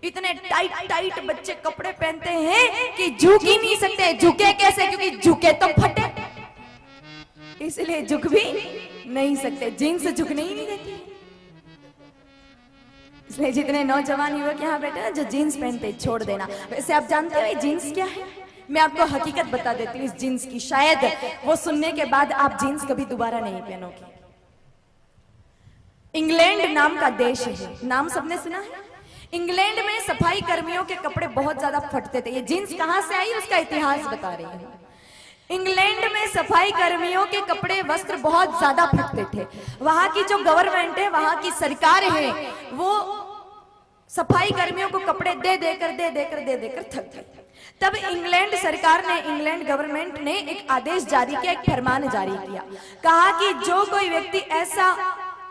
इतने tight tight बच्चे कपड़े पहनते हैं कि झुक ही नहीं सकते। झुके कैसे? क्योंकि झुके तो फटे, इसलिए झुक भी नहीं सकते। जीन्स झुकने ही नहीं देती। इसलिए जितने नौजवान युवक यहाँ बैठे हैं जो जीन्स पहनते छोड़ देना। वैसे आप जानते हो ये जीन्स क्या है? मैं आपको हकीकत बता देती हूँ इस जीन्स की। शायद वो सुनने के बाद आप जीन्स कभी दोबारा नहीं पहनोगे। इंग्लैंड नाम का देश है, नाम सबने सुना है? इंग्लैंड में सफाई कर्मियों के कपड़े बहुत ज्यादा फटते थे। ये जीन्स कहां से आई उसका इतिहास बता रही हूँ। इंग्लैंड में सफाई कर्मियों के कपड़े वस्त्र बहुत ज्यादा फटते थे। वहां की जो गवर्नमेंट है, वहां की सरकार है, वो सफाई कर्मियों को कपड़े दे देकर थक गई। तब इंग्लैंड सरकार ने, इंग्लैंड गवर्नमेंट ने एक आदेश जारी किया, एक फरमान जारी किया। कहा कि जो कोई व्यक्ति ऐसा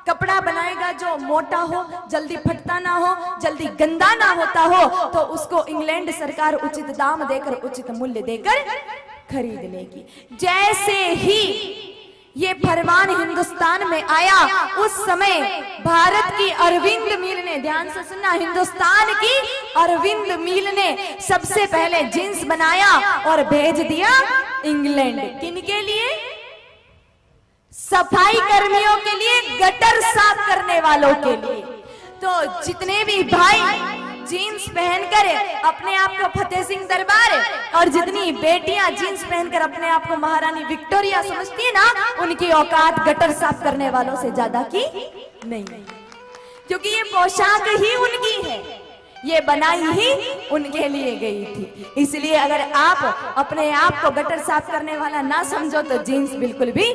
कपड़ा बनाएगा जो मोटा हो, जल्दी फटता ना हो, जल्दी गंदा ना होता हो, तो उसको इंग्लैंड सरकार उचित दाम देकर, उचित मूल्य देकर खरीद लेगी। जैसे ही ये फरमान हिंदुस्तान में आया, उस समय भारत की अरविंद मिल ने, ध्यान से सुनना, हिंदुस्तान की अरविंद मिल ने सबसे पहले जींस बनाया और भेज दिया इंग्लैंड। किनके लिए? सफाई कर्मियों के लिए, गटर साफ करने वालों के लिए। तो जितने भी भाई जीन्स पहनकर अपने आप को फतेह सिंह दरबार, और जितनी बेटियां जीन्स पहनकर अपने आप को महारानी विक्टोरिया समझती है ना, उनकी औकात गटर साफ करने वालों से ज्यादा की नहीं, क्योंकि ये पोशाक ही उनकी है, ये बनाई ही उनके लिए गई थी। इसलिए अगर आप अपने आप को गटर साफ करने वाला ना समझो तो जीन्स बिल्कुल भी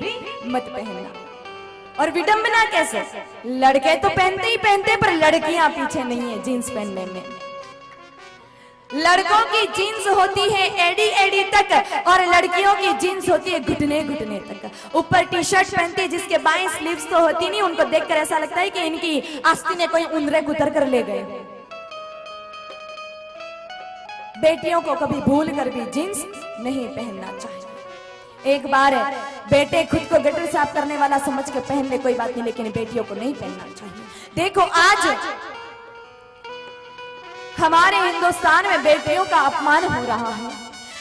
मत पहनना। और विडंबना कैसे? लड़के तो पहनते ही पहनते, पर लड़कियां पीछे नहीं है जीन्स पहनने में। लड़कों की जीन्स होती है एडी एडी तक, और लड़कियों की जीन्स होती है घुटने घुटने तक। ऊपर टी शर्ट पहनती है जिसके बाएं स्लीव्स तो होती नहीं, उनको देखकर ऐसा लगता है कि इनकी आस्ती ने कोई उंदरे गुतर कर ले गए। बेटियों को कभी भूल कर भी जीन्स नहीं पहनना चाहिए। एक बार बेटे खुद को गटर साफ करने वाला समझ के पहन ले, कोई बात नहीं, लेकिन बेटियों को नहीं पहनना चाहिए। देखो आज हमारे हिंदुस्तान में बेटियों का अपमान हो रहा है।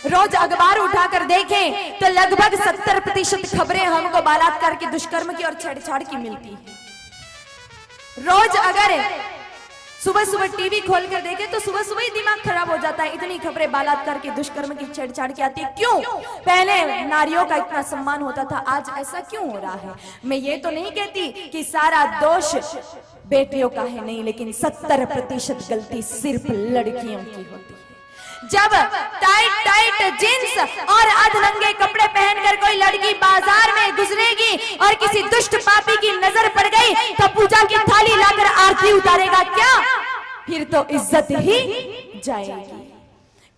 रोज अखबार उठाकर देखें तो लगभग 70% खबरें हमको बलात्कार की, दुष्कर्म की और छेड़छाड़ की मिलती है। रोज अगर सुबह सुबह टीवी खोल कर देखे तो सुबह सुबह ही दिमाग खराब हो जाता है। इतनी खबरें बलात्कार की, दुष्कर्म की, छेड़छाड़ की आती है। क्यों? पहले नारियों का इतना सम्मान होता था, आज ऐसा क्यों हो रहा है? मैं ये तो नहीं कहती कि सारा दोष बेटियों का है, नहीं, लेकिन 70% गलती सिर्फ लड़कियों की होती है। जब टाइट टाइट जींस और अधनंगे कपड़े पहनकर कोई लड़की बाजार में गुजरेगी और किसी दुष्ट पापी की नजर पड़ गई तो पूजा की थाली लाकर आरती उतारेगा क्या? फिर तो इज्जत ही जाएगी।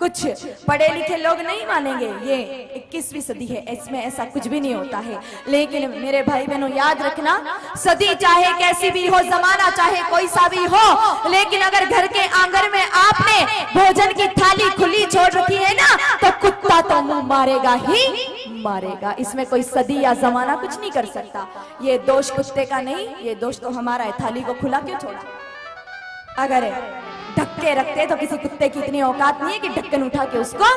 कुछ पढ़े लिखे लोग नहीं मानेंगे, ये 21वीं सदी है, इसमें ऐसा कुछ भी नहीं होता है। लेकिन मेरे भाई बहनों याद रखना, सदी चाहे कैसी भी हो, जमाना चाहे कोई सा भी हो, लेकिन अगर घर के आंगन में आपने भोजन की थाली खुली छोड़ रखी है ना, तो कुत्ता तो मुंह मारेगा ही मारेगा। इसमें कोई सदी या जमाना कुछ नहीं कर सकता। ये दोष कुत्ते का नहीं, ये दोष तो हमारा है। थाली को खुला क्यों छोड़ा? अगर ढक के रखते तो किसी कुत्ते की इतनी औकात नहीं है कि ढक्कन उठा के उसको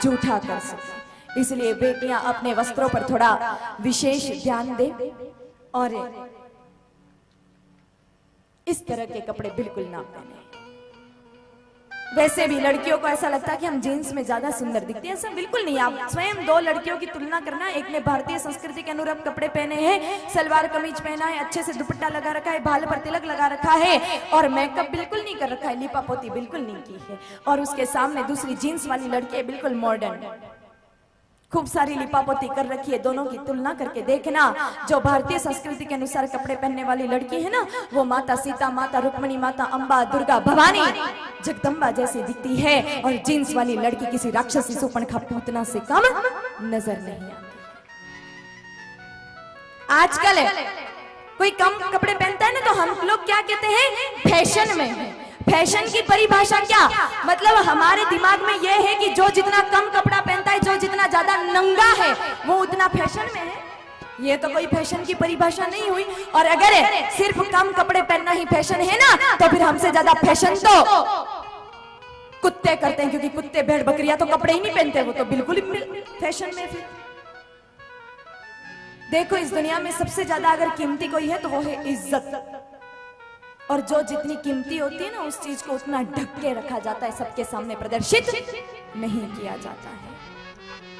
जूठा कर सके। इसलिए बेटियां अपने वस्त्रों पर थोड़ा विशेष ध्यान दें और इस तरह के कपड़े बिल्कुल ना पहने। वैसे भी लड़कियों को ऐसा लगता है कि हम जीन्स में ज्यादा सुंदर दिखते हैं, ऐसा बिल्कुल नहीं। आप स्वयं दो लड़कियों की तुलना करना, एक ने भारतीय संस्कृति के अनुरूप कपड़े पहने हैं, सलवार कमीज पहना है, अच्छे से दुपट्टा लगा रखा है, बाल पर तिलक लगा रखा है और मेकअप बिल्कुल नहीं कर रखा है, लिपा पोती बिल्कुल नहीं की है, और उसके सामने दूसरी जीन्स वाली लड़की है बिल्कुल मॉडर्न, खूब सारी लिपापोती कर रखी है। दोनों की तुलना करके देखना, जो भारतीय संस्कृति के अनुसार कपड़े पहनने वाली लड़की है ना, वो माता सीता, माता रुक्मिणी, माता अंबा, दुर्गा, भवानी, जगदम्बा जैसी दिखती है, और जींस वाली लड़की किसी राक्षसी शूर्पणखा पूतना से कम नजर नहीं आती। आजकल कोई कम कपड़े पहनता है ना, तो हम लोग क्या कहते हैं? फैशन में है। फैशन की परिभाषा क्या? मतलब हमारे दिमाग में यह है कि जो जितना कम कपड़ा पहनता है, जो जितना ज्यादा नंगा है, वो उतना फैशन में है। ये तो कोई फैशन की परिभाषा नहीं हुई। और अगर सिर्फ कम कपड़े पहनना ही फैशन है ना, तो फिर हमसे ज्यादा फैशन तो कुत्ते करते हैं, क्योंकि कुत्ते भेड़ बकरियां तो कपड़े ही नहीं पहनते, वो तो बिल्कुल ही फैशन में। फिर देखो इस दुनिया में सबसे ज्यादा अगर कीमती कोई है तो वो है इज्जत, और जो जितनी कीमती होती है ना उस चीज को उतना ढक के रखा जाता है, सबके सामने प्रदर्शित नहीं किया जाता है।